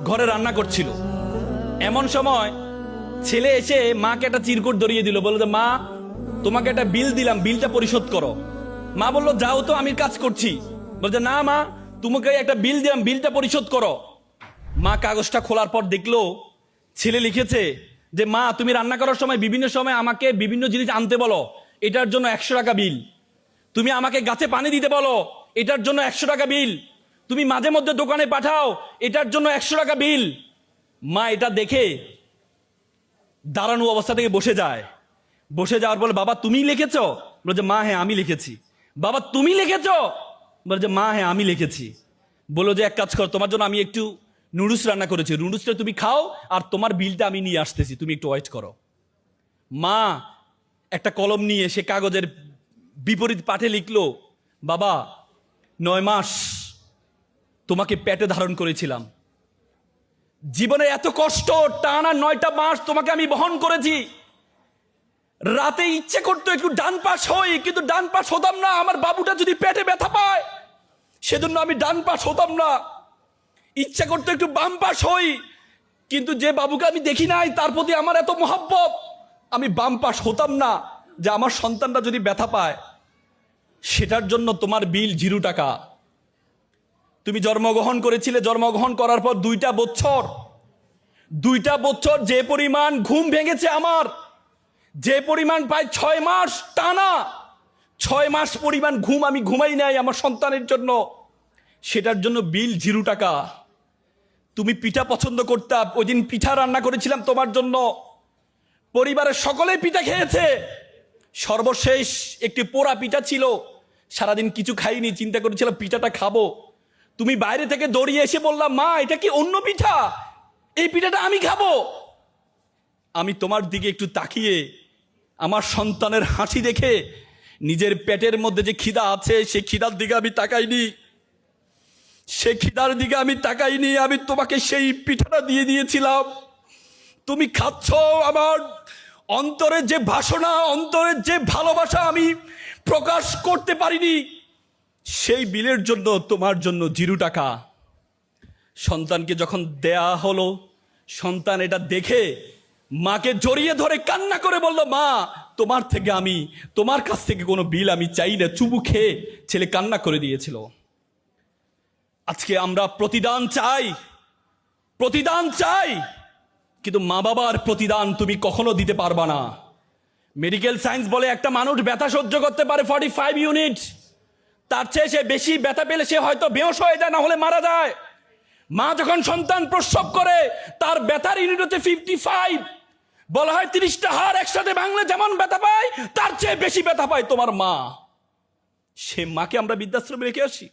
ঘরে রান্না করছিল। এমন সময় ছেলে এসে মাকে একটা চিরকুট ধরিয়ে দিল, বলল যে মা তোমাকে একটা বিল দিলাম, বিলটা পরিশোধ করো। মা বললো যাও তো, আমি কাজ করছি। বলছে না মা, তোমাকে একটা বিল দিলাম, বিলটা পরিশোধ করো। মা কাগজটা খোলার পর দেখলো ছেলে লিখেছে যে মা তুমি রান্না করার সময় বিভিন্ন সময় আমাকে বিভিন্ন জিনিস আনতে বলো, এটার জন্য 100 টাকা বিল। তুমি আমাকে গাছে পানি দিতে বলো, এটার জন্য 100 টাকা বিল। তুমি মাঝে মধ্যে দোকানে পাঠাও, এটার জন্য 100 টাকা বিল। মা এটা দেখে দাঁড়ানো অবস্থা থেকে বসে যায়। বসে যাওয়ার পর বাবা তুমি লিখেছ? বলছে মা হ্যাঁ আমি লিখেছি। বাবা তুমি লিখেছ? বলছে মা হ্যাঁ আমি লিখেছি। বলো যে এক কাজ কর, তোমার জন্য আমি একটু নুডলস রান্না করেছি, নুডলসটা তুমি খাও, আর তোমার বিলটা আমি নিয়ে আসতেছি, তুমি একটু ওয়েট করো। মা একটা কলম নিয়ে সে কাগজের বিপরীত পাঠে লিখলো, বাবা 9 মাস তোমাকে পেটে ধারণ করেছিলাম, জীবনে এত কষ্ট, টানা 9টা মাস তোমাকে আমি বহন করেছি। রাতে ইচ্ছে করতো একটু ডান পাশ হই, কিন্তু ডান পাশ হতাম না। আমার বাবুটা যদি পেটে ব্যথা পায় সেজন্য আমি ডান পাশ হতাম না। ইচ্ছা করতো একটু বাম পাশ হই, কিন্তু যে বাবুকে আমি দেখি নাই তার প্রতি আমার এত মহব্বত, আমি বাম পাশ হতাম না যে আমার সন্তানটা যদি ব্যথা পায়। সেটার জন্য তোমার বিল 0 টাকা। তুমি জন্মগ্রহণ করেছিলে, জন্মগ্রহণ করার পর 2টা বছর যে পরিমাণ ঘুম ভেঙেছে আমার, যে পরিমাণ প্রায় 6 মাস টানা 6 মাস পরিমাণ ঘুম আমি ঘুমাই নাই আমার সন্তানের জন্য, সেটার জন্য বিল 0 টাকা। তুমি পিঠা পছন্দ করতা, ওই দিন পিঠা রান্না করেছিলাম তোমার জন্য, পরিবারের সকলেই পিঠা খেয়েছে। সর্বশেষ একটি পোড়া পিঠা ছিল, সারাদিন কিছু খাইনি, চিন্তা করেছিলাম পিঠাটা খাবো। তুমি বাইরে থেকে দৌড়িয়ে এসে বললাম মা এটা কি অন্য পিঠা, এই পিঠাটা আমি খাবো। আমি তোমার দিকে একটু তাকিয়ে আমার সন্তানের হাসি দেখে নিজের পেটের মধ্যে যে খিদা আছে সেই খিদার দিকে আমি তাকাইনি, সে খিদার দিকে আমি তাকাইনি। আমি তোমাকে সেই পিঠাটা দিয়ে দিয়েছিলাম, তুমি খাচ্ছ। আমার অন্তরের যে বাসনা, অন্তরের যে ভালোবাসা আমি প্রকাশ করতে পারিনি, সেই বিলের জন্য তোমার জন্য 0 টাকা। সন্তানকে যখন দেয়া হলো, সন্তান এটা দেখে মাকে জড়িয়ে ধরে কান্না করে বলল মা তোমার কাছ থেকে কোনো বিল আমি চাই না। চুমু খেয়ে ছেলে কান্না করে দিয়েছিল। আজকে আমরা প্রতিদান চাই, কিন্তু মা বাবার প্রতিদান তুমি কখনো দিতে পারবা না। মেডিকেল সায়েন্স বলে একটা মানুষ ব্যথা সহ্য করতে পারে 45 ইউনিট, তার চেয়ে সে বেশি ব্যথা পেলে সে হয়তো বেহোশ হয়ে যায়, না হলে মারা যায়। মা যখন সন্তান প্রসব করে তার ব্যথার ইউনিট হচ্ছে 55। বলা হয় 30টা হাড় একসাথে ভাঙলে যেমন ব্যথা পায় তার চেয়ে বেশি ব্যথা পায় তোমার মা। সে মাকে আমরা বৃদ্ধাশ্রমে রেখে আসি।